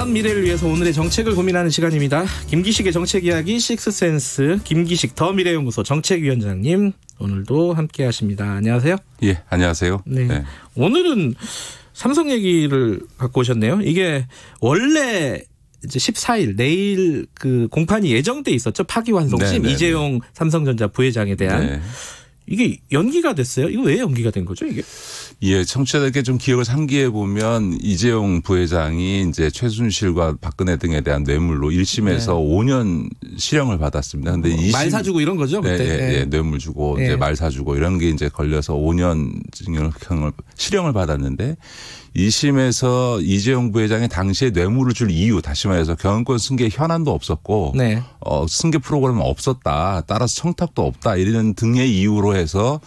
먼 미래를 위해서 오늘의 정책을 고민하는 시간입니다. 김기식의 정책 이야기 식스센스, 김기식 더 미래연구소 정책위원장님 오늘도 함께 하십니다. 안녕하세요. 예, 안녕하세요. 네. 네. 오늘은 삼성 얘기를 갖고 오셨네요. 이게 원래 이제 14일 내일 그 공판이 예정돼 있었죠. 파기환송심 이재용 삼성전자 부회장에 대한. 네. 이게 연기가 됐어요. 이거 왜 연기가 된 거죠, 이게? 예, 청취자들께 좀 기억을 상기해 보면 이재용 부회장이 이제 최순실과 박근혜 등에 대한 뇌물로 1심에서 5년 실형을 받았습니다. 근데 말 사주고 이런 거죠, 그때. 예, 뇌물 주고 이제 말 사주고 이런 게 이제 걸려서 5년 실형을 받았는데 2심에서 이재용 부회장이 당시에 뇌물을 줄 이유, 다시 말해서 경영권 승계 현안도 없었고 승계 프로그램은 없었다. 따라서 청탁도 없다. 이런 등의 이유로 해서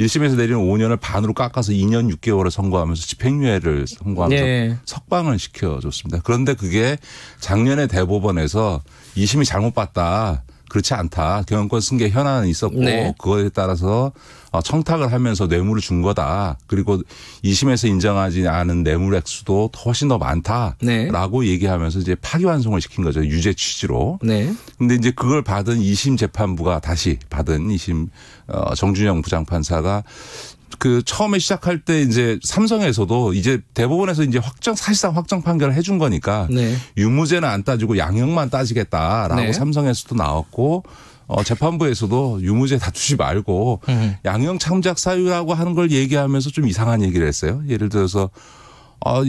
1심에서 내리는 5년을 반으로 깎아서 2년 6개월을 선고하면서 집행유예를 선고하면서 석방을 시켜줬습니다. 그런데 그게 작년에 대법원에서 2심이 잘못 봤다. 그렇지 않다. 경영권 승계 현안은 있었고 그거에 따라서 청탁을 하면서 뇌물을 준 거다. 그리고 2심에서 인정하지 않은 뇌물 액수도 훨씬 더 많다라고 얘기하면서 이제 파기환송을 시킨 거죠. 유죄 취지로. 근데 이제 그걸 받은 2심 재판부가 다시 받은 2심 정준영 부장판사가 그 처음에 시작할 때 이제 삼성에서도 이제 대법원에서 이제 사실상 확정 판결을 해준 거니까 유무죄는 안 따지고 양형만 따지겠다라고 삼성에서도 나왔고 재판부에서도 유무죄 다투지 말고 양형 참작 사유라고 하는 걸 얘기하면서 좀 이상한 얘기를 했어요. 예를 들어서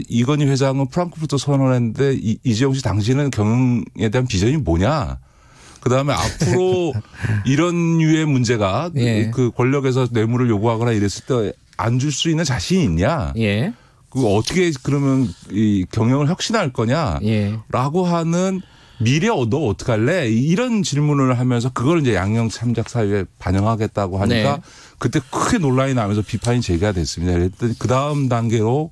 이건희 회장은 프랑크푸르트 선언했는데 이재용 씨 당신은 경영에 대한 비전이 뭐냐? 그다음에 앞으로 이런 류의 문제가 그 권력에서 뇌물을 요구하거나 이랬을 때 안 줄 수 있는 자신이 있냐? 그 어떻게 그러면 이 경영을 혁신할 거냐? 라고 하는 미래 너 어떻게 할래? 이런 질문을 하면서 그걸 이제 양형 참작 사유에 반영하겠다고 하니까 그때 크게 논란이 나면서 비판이 제기가 됐습니다. 그랬더니 그 다음 단계로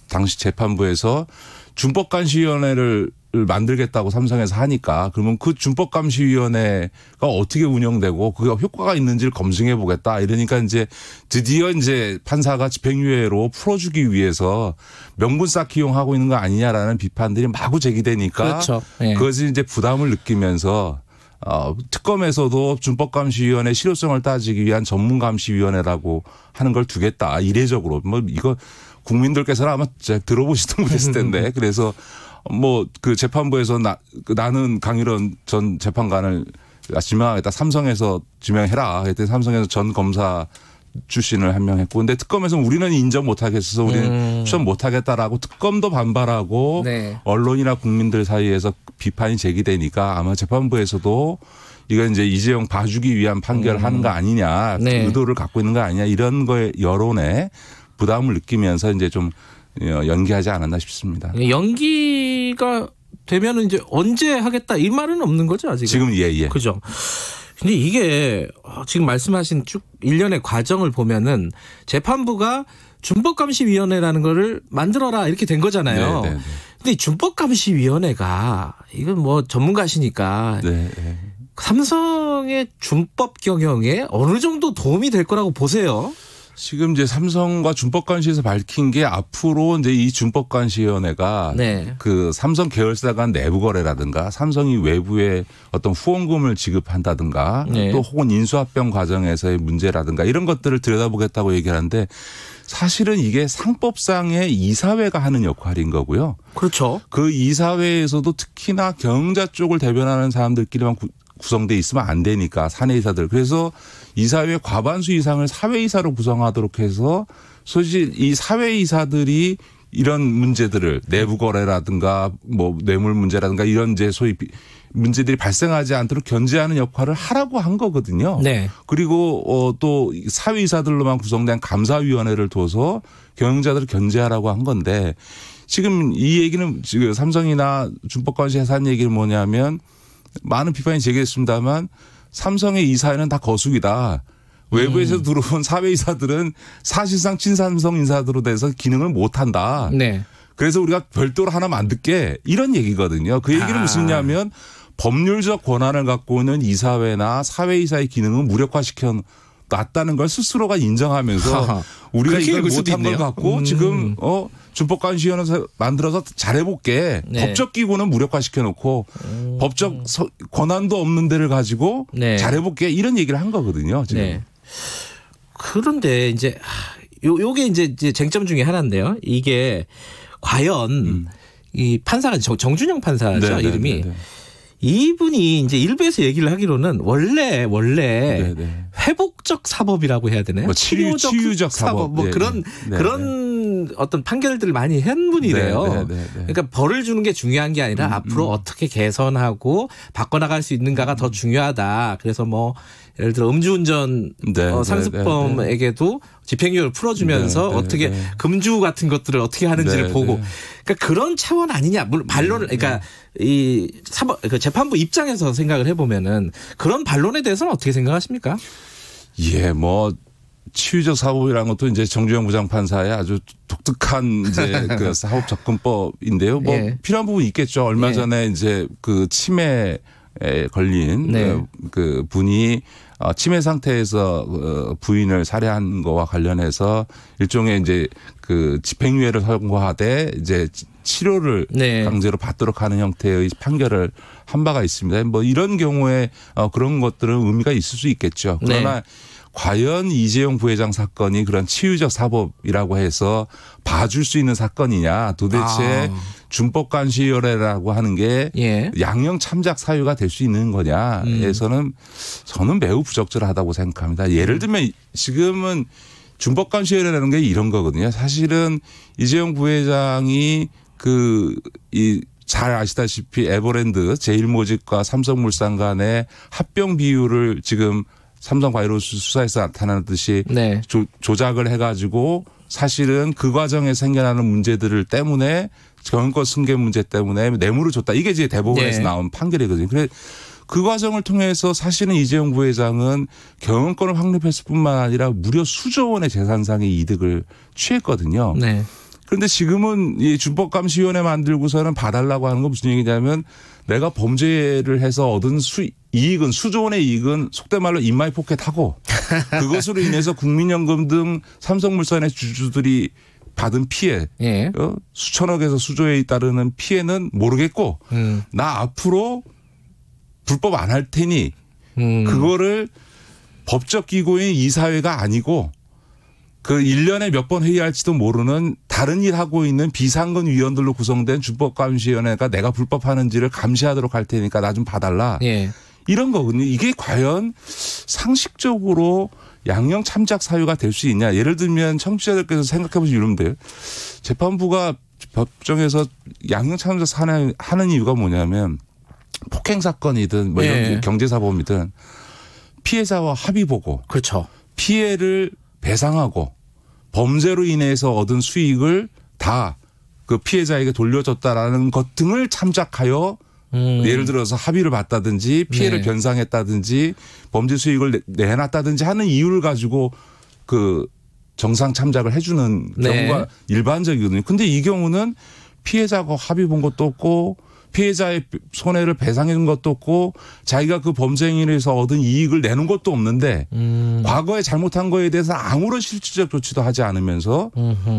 당시 재판부에서 준법감시위원회를 만들겠다고 삼성에서 하니까 그러면 그 준법감시위원회가 어떻게 운영되고 그게 효과가 있는지를 검증해 보겠다 이러니까 이제 드디어 이제 판사가 집행유예로 풀어주기 위해서 명분 쌓기 이용하고 있는 거 아니냐라는 비판들이 마구 제기되니까 그것이 이제 부담을 느끼면서 특검에서도 준법감시위원회 실효성을 따지기 위한 전문감시위원회라고 하는 걸 두겠다 이례적으로 뭐 이거 국민들께서는 아마 들어보시던 못했을 텐데 그래서 뭐 그 재판부에서 나는 강일원 전 재판관을 지명하겠다. 삼성에서 지명해라. 그랬더니 삼성에서 전 검사 출신을 한 명 했고 근데 특검에서 우리는 인정 못하겠어서 우리는 추천 못하겠다라고 특검도 반발하고 언론이나 국민들 사이에서 비판이 제기되니까 아마 재판부에서도 이건 이제 이재용 봐주기 위한 판결을 하는 거 아니냐. 의도를 갖고 있는 거 아니냐. 이런 거에 여론에 부담을 느끼면서 이제 좀 연기하지 않았나 싶습니다. 연기가 되면은 이제 언제 하겠다 이 말은 없는 거죠, 아직? 지금 예. 그죠. 근데 이게 지금 말씀하신 쭉 일련의 과정을 보면은 재판부가 준법감시위원회라는 거를 만들어라 이렇게 된 거잖아요. 근데 준법감시위원회가 이건 뭐 전문가시니까 삼성의 준법 경영에 어느 정도 도움이 될 거라고 보세요? 지금 이제 삼성과 준법감시에서 밝힌 게 앞으로 이제 이 준법감시위원회가 그 삼성 계열사 간 내부 거래라든가 삼성이 외부에 어떤 후원금을 지급한다든가 또 혹은 인수합병 과정에서의 문제라든가 이런 것들을 들여다보겠다고 얘기하는데 사실은 이게 상법상의 이사회가 하는 역할인 거고요. 그렇죠. 그 이사회에서도 특히나 경영자 쪽을 대변하는 사람들끼리만 구성돼 있으면 안 되니까 사내이사들. 그래서 이사회 과반수 이상을 사회이사로 구성하도록 해서 소위 이 사회이사들이 이런 문제들을 내부 거래라든가 뭐 뇌물 문제라든가 이런 이제 소위 문제들이 발생하지 않도록 견제하는 역할을 하라고 한 거거든요. 그리고 또 사회이사들로만 구성된 감사위원회를 둬서 경영자들을 견제하라고 한 건데 지금 이 얘기는 지금 삼성이나 준법감시에서 한 얘기는 뭐냐면 많은 비판이 제기했습니다만 삼성의 이사회는 다 거수기다. 외부에서 들어온 사회이사들은 사실상 친삼성 인사들로 돼서 기능을 못한다. 그래서 우리가 별도로 하나 만들게 이런 얘기거든요. 그 얘기는 무슨냐면 법률적 권한을 갖고 있는 이사회나 사회이사의 기능을 무력화시켜 났다는 걸 스스로가 인정하면서 우리가 이걸 못한 걸 갖고 지금 준법감시위원회 만들어서 잘해볼게. 네. 법적 기구는 무력화시켜놓고 법적 권한도 없는 데를 가지고 네. 잘해볼게 이런 얘기를 한 거거든요. 지금. 네. 그런데 이제 요게 이제 쟁점 중에 하나인데요. 이게 과연 이 판사가 정준영 판사죠. 네, 이름이. 네, 네, 네. 이분이 이제 일부에서 얘기를 하기로는 원래 네, 네. 회복적 사법이라고 해야 되나요? 뭐 치유적 사법. 뭐 네, 그런 네, 그런 어떤 판결들을 많이 한 분이래요. 네. 그러니까 벌을 주는 게 중요한 게 아니라 앞으로 어떻게 개선하고 바꿔나갈 수 있는가가 더 중요하다. 그래서 뭐 예를 들어 음주운전 상습범에게도 집행유예를 풀어주면서 어떻게 금주 같은 것들을 어떻게 하는지를 보고 그러니까 그런 차원 아니냐. 물론 반론을 그러니까 이 재판부 입장에서 생각을 해보면은 그런 반론에 대해서는 어떻게 생각하십니까? 예, 뭐 치유적 사법이라는 것도 이제 정주영 부장판사의 아주 독특한 이제 그 사법 접근법인데요. 뭐 필요한 부분이 있겠죠. 얼마 전에 이제 그 치매에 걸린 그 분이 치매 상태에서 부인을 살해한 거와 관련해서 일종의 이제 그 집행유예를 선고하되 이제 치료를 강제로 받도록 하는 형태의 판결을 한 바가 있습니다. 뭐 이런 경우에 그런 것들은 의미가 있을 수 있겠죠. 그러나 과연 이재용 부회장 사건이 그런 치유적 사법이라고 해서 봐줄 수 있는 사건이냐. 도대체 준법감시위원회라고 하는 게 양형 참작 사유가 될 수 있는 거냐에서는 저는 매우 부적절하다고 생각합니다. 예를 들면 지금은 준법감시위원회라는 게 이런 거거든요. 사실은 이재용 부회장이 잘 아시다시피 에버랜드 제일모직과 삼성물산 간의 합병 비율을 지금 삼성바이오로스 수사에서 나타나듯이 조작을 해가지고 사실은 그 과정에 생겨나는 문제들을 때문에 경영권 승계 문제 때문에 뇌물을 줬다. 이게 이제 대법원에서 나온 판결이거든요. 그래 그 과정을 통해서 사실은 이재용 부회장은 경영권을 확립했을 뿐만 아니라 무려 수조 원의 재산상의 이득을 취했거든요. 그런데 지금은 이 준법감시위원회 만들고서는 봐달라고 하는 건 무슨 얘기냐면 내가 범죄를 해서 얻은 이익은 수조 원의 이익은 속된 말로 인마이 포켓하고 그것으로 인해서 국민연금 등 삼성물산의 주주들이 받은 피해 수천억에서 수조에 따르는 피해는 모르겠고 나 앞으로 불법 안 할 테니 그거를 법적 기구인 이사회가 아니고 그 1년에 몇 번 회의할지도 모르는 다른 일 하고 있는 비상근 위원들로 구성된 준법감시위원회가 내가 불법하는지를 감시하도록 할 테니까 나 좀 봐달라. 이런 거거든요. 이게 과연 상식적으로 양형 참작 사유가 될 수 있냐. 예를 들면 청취자들께서 생각해 보시면 이러는데요. 재판부가 법정에서 양형 참작 하는 이유가 뭐냐면 폭행 사건이든 뭐 이런 경제사범이든 피해자와 합의 보고 피해를 배상하고 범죄로 인해서 얻은 수익을 다 그 피해자에게 돌려줬다라는 것 등을 참작하여 예를 들어서 합의를 봤다든지 피해를 변상했다든지 범죄 수익을 내놨다든지 하는 이유를 가지고 그 정상 참작을 해주는 경우가 일반적이거든요. 근데 이 경우는 피해자가 합의 본 것도 없고 피해자의 손해를 배상해 준 것도 없고 자기가 그 범죄 행위에서 얻은 이익을 내는 것도 없는데 과거에 잘못한 거에 대해서 아무런 실질적 조치도 하지 않으면서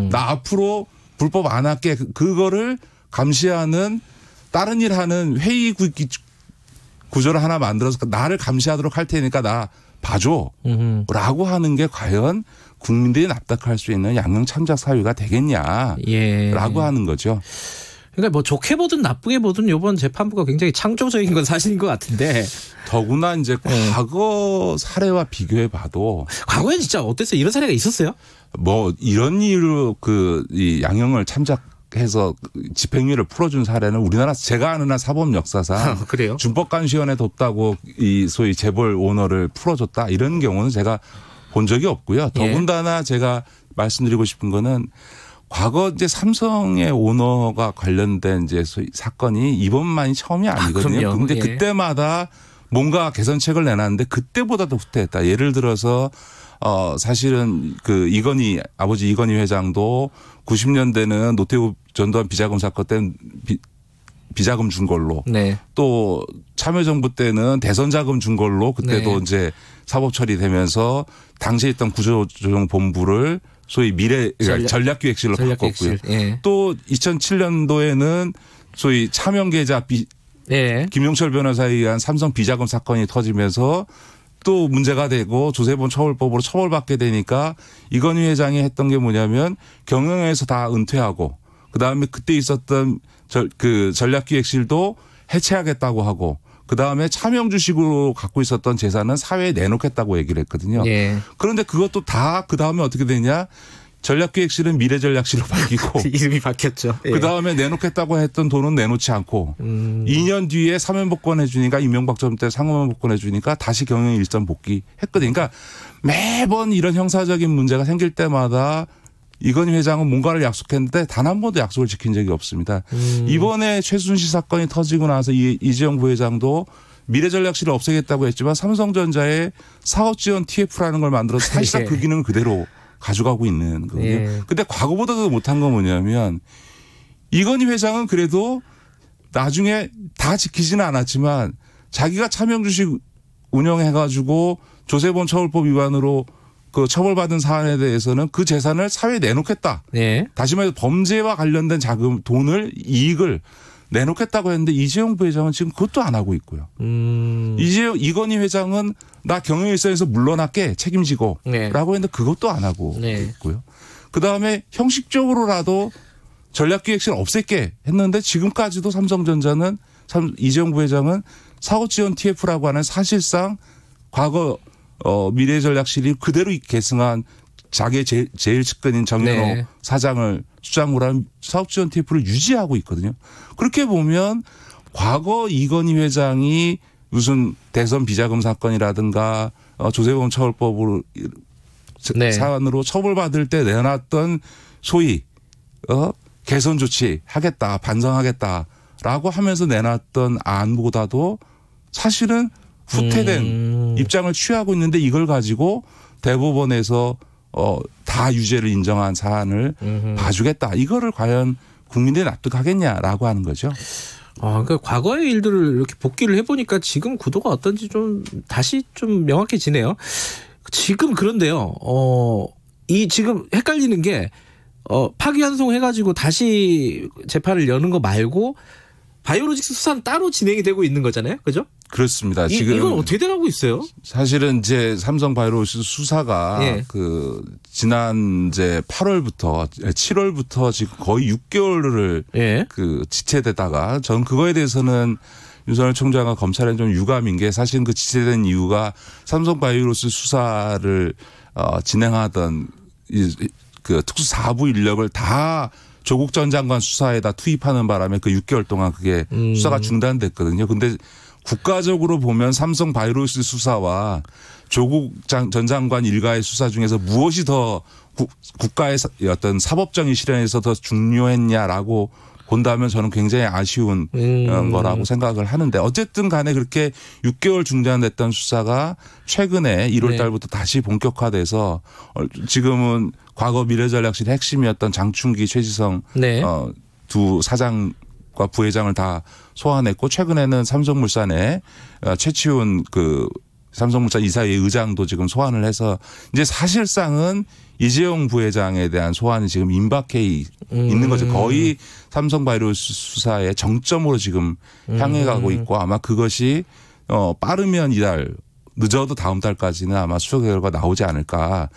나 앞으로 불법 안 할게 그거를 감시하는 다른 일 하는 회의 구조를 하나 만들어서 나를 감시하도록 할 테니까 나 봐줘 라고 하는 게 과연 국민들이 납득할 수 있는 양형 참작 사유가 되겠냐라고 하는 거죠. 그러니까 뭐 좋게 보든 나쁘게 보든 이번 재판부가 굉장히 창조적인 건 사실인 것 같은데. 더구나 이제 과거 사례와 비교해 봐도. 과거에 진짜 어땠어요? 이런 사례가 있었어요? 뭐 이런 이유로 이 양형을 참작해서 집행유예를 풀어준 사례는 우리나라 제가 아는 한 사법 역사상 그래요? 준법감시원에 뒀다고 이 소위 재벌 오너를 풀어줬다 이런 경우는 제가 본 적이 없고요. 더군다나 제가 말씀드리고 싶은 거는 과거 이제 삼성의 오너가 관련된 이제 사건이 이번만이 처음이 아니거든요. 그런데 그때마다 뭔가 개선책을 내놨는데 그때보다도 후퇴했다. 예를 들어서 사실은 그 아버지 이건희 회장도 90년대는 노태우 전두환 비자금 사건 때는 비자금 준 걸로 네. 또 참여정부 때는 대선 자금 준 걸로 그때도 네. 이제 사법 처리되면서 당시에 있던 구조조정본부를 소위 전략기획실로 바꿨고요. 예. 또 2007년도에는 소위 차명계좌 예. 김용철 변호사에 의한 삼성 비자금 사건이 터지면서 또 문제가 되고 조세범 처벌법으로 처벌받게 되니까 이건희 회장이 했던 게 뭐냐면 경영에서 다 은퇴하고 그다음에 그때 있었던 그 전략기획실도 해체하겠다고 하고 그다음에 차명 주식으로 갖고 있었던 재산은 사회에 내놓겠다고 얘기를 했거든요. 예. 그런데 그것도 다 그다음에 어떻게 되냐. 전략기획실은 미래전략실로 바뀌고 이름이 바뀌었죠. 예. 그다음에 내놓겠다고 했던 돈은 내놓지 않고 2년 뒤에 사면복권 해주니까 이명박 정부 때 상호명복권 해주니까 다시 경영 일선 복귀했거든요. 그러니까 매번 이런 형사적인 문제가 생길 때마다 이건희 회장은 뭔가를 약속했는데 단 한 번도 약속을 지킨 적이 없습니다. 이번에 최순실 사건이 터지고 나서 이재용 부회장도 미래전략실을 없애겠다고 했지만 삼성전자에 사업지원 TF라는 걸 만들어서 사실상 그 기능을 그대로 가져가고 있는 거거든요. 예. 근데 과거보다도 못한 건 뭐냐면 이건희 회장은 그래도 나중에 다 지키지는 않았지만 자기가 차명주식 운영해가지고 조세범 처벌법 위반으로 그 처벌받은 사안에 대해서는 그 재산을 사회에 내놓겠다. 예. 다시 말해서 범죄와 관련된 자금, 돈을 이익을 내놓겠다고 했는데 이재용 부회장은 지금 그것도 안 하고 있고요. 이건희 회장은 나 경영일선에서 물러날게 책임지고 네. 라고 했는데 그것도 안 하고 있고요. 그다음에 형식적으로라도 전략기획실 없앨게 했는데 지금까지도 삼성전자는 이재용 부회장은 사업지원 TF라고 하는 사실상 과거 미래전략실이 그대로 계승한 자기의 제일 측근인 정연호 네. 사장을 수장으로 한 사업지원 TF를 유지하고 있거든요. 그렇게 보면 과거 이건희 회장이 무슨 대선 비자금 사건이라든가 조세범 처벌법으로 네. 사안으로 처벌받을 때 내놨던 소위 개선 조치 하겠다 반성하겠다라고 하면서 내놨던 안보다도 사실은 후퇴된 입장을 취하고 있는데 이걸 가지고 대법원에서 다 유죄를 인정한 사안을 봐주겠다. 이거를 과연 국민들이 납득하겠냐라고 하는 거죠. 그러니까 과거의 일들을 이렇게 복기를 해보니까 지금 구도가 어떤지 좀 다시 좀 명확해지네요. 지금 그런데요. 이 지금 헷갈리는 게 파기환송 해가지고 다시 재판을 여는 거 말고 바이오로직스 수사는 따로 진행이 되고 있는 거잖아요. 그죠? 그렇습니다. 지금 이건 어떻게 돼가고 있어요? 사실은 이제 삼성 바이오로직스 수사가 예. 그 지난 이제 7월부터 지금 거의 6개월을 예. 그 지체되다가 전 그거에 대해서는 윤석열 총장과 검찰에 좀 유감인 게 사실 그 지체된 이유가 삼성 바이오로직스 수사를 진행하던 그 특수 4부 인력을 다 조국 전 장관 수사에다 투입하는 바람에 그 6개월 동안 그게 수사가 중단됐거든요. 근데 국가적으로 보면 삼성 바이오로직스 수사와 조국 전 장관 일가의 수사 중에서 무엇이 더 국가의 어떤 사법정의 실현에서 더 중요했냐라고 본다면 저는 굉장히 아쉬운 거라고 생각을 하는데 어쨌든 간에 그렇게 6개월 중단됐던 수사가 최근에 1월 달부터 다시 본격화돼서 지금은 과거 미래전략실 핵심이었던 장충기 최지성 두 사장과 부회장을 다 소환했고 최근에는 삼성물산에 최치훈 그 삼성물산 이사회 의장도 지금 소환을 해서 이제 사실상은 이재용 부회장에 대한 소환이 지금 임박해 있는 거죠. 거의 삼성바이오로직스 수사의 정점으로 지금 향해 가고 있고 아마 그것이 빠르면 이달 늦어도 다음 달까지는 아마 수사 결과 나오지 않을까.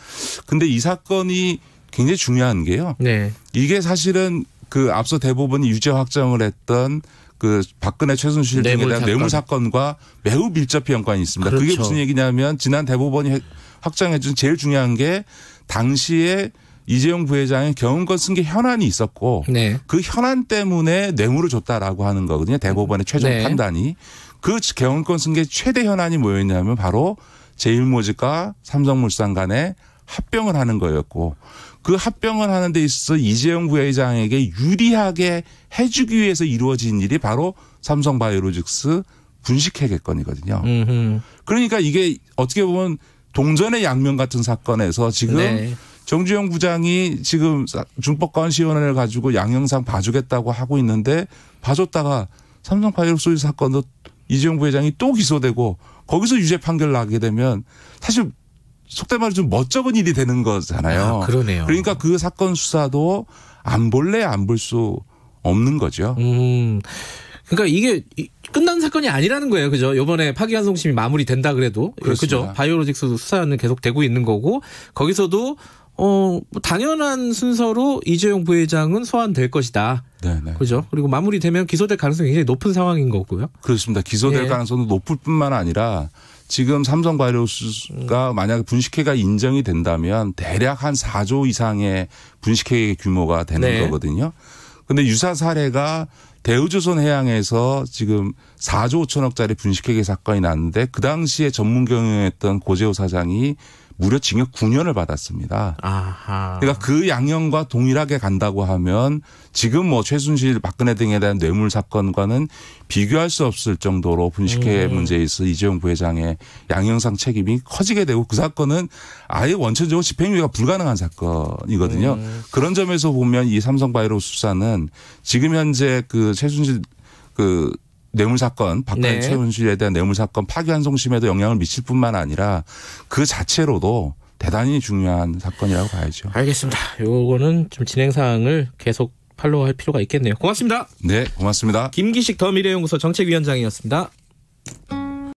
근데 이 사건이 굉장히 중요한 게요. 네. 이게 사실은 그 앞서 대법원이 유죄 확정을 했던 그 박근혜 최순실 등에 대한 뇌물 사건과 매우 밀접히 연관이 있습니다. 그렇죠. 그게 무슨 얘기냐면 지난 대법원이 확정해 준 제일 중요한 게 당시에 이재용 부회장의 경영권 승계 현안이 있었고 그 현안 때문에 뇌물을 줬다라고 하는 거거든요. 대법원의 최종 판단이. 그 경영권 승계 최대 현안이 뭐였냐면 바로 제일모직과 삼성물산 간에 합병을 하는 거였고 그 합병을 하는 데 있어서 이재용 부회장에게 유리하게 해주기 위해서 이루어진 일이 바로 삼성바이오로직스 분식회계건이거든요. 그러니까 이게 어떻게 보면 동전의 양면 같은 사건에서 지금 정주영 부장이 지금 준법관 시원을 가지고 양형상 봐주겠다고 하고 있는데 봐줬다가 삼성바이오로소스 사건도 이재용 부회장이 또 기소되고 거기서 유죄 판결 나게 되면 사실 속된 말로 좀 멋쩍은 일이 되는 거잖아요. 아, 그러네요. 그러니까 그 사건 수사도 안 볼래 안 볼 수 없는 거죠. 그러니까 이게 끝난 사건이 아니라는 거예요. 그죠? 이번에 파기환송심이 마무리된다 그래도. 그렇습니다. 그죠? 바이오로직스 수사는 계속 되고 있는 거고 거기서도 뭐 당연한 순서로 이재용 부회장은 소환될 것이다. 네네. 그죠? 그리고 마무리되면 기소될 가능성이 굉장히 높은 상황인 거고요. 그렇습니다. 기소될 가능성도 높을 뿐만 아니라 지금 삼성바이오로스가 만약에 분식회가 인정이 된다면 대략 한 4조 이상의 분식회 규모가 되는 거거든요. 그런데 유사 사례가 대우조선해양에서 지금 4조 5천억짜리 분식회계 사건이 났는데 그 당시에 전문 경영했던 고재호 사장이 무려 징역 9년을 받았습니다. 아하. 그러니까 그 양형과 동일하게 간다고 하면 지금 뭐 최순실, 박근혜 등에 대한 뇌물 사건과는 비교할 수 없을 정도로 분식회 문제에 있어 이재용 부회장의 양형상 책임이 커지게 되고 그 사건은 아예 원천적으로 집행유예가 불가능한 사건이거든요. 그런 점에서 보면 이 삼성바이오로스 수사는 지금 현재 그 최순실 그 뇌물 사건, 박근혜 최순실에 대한 뇌물 사건 파기환송심에도 영향을 미칠 뿐만 아니라 그 자체로도 대단히 중요한 사건이라고 봐야죠. 알겠습니다. 요거는 좀 진행 사항을 계속 팔로우할 필요가 있겠네요. 고맙습니다. 네, 고맙습니다. 김기식 더 미래연구소 정책위원장이었습니다.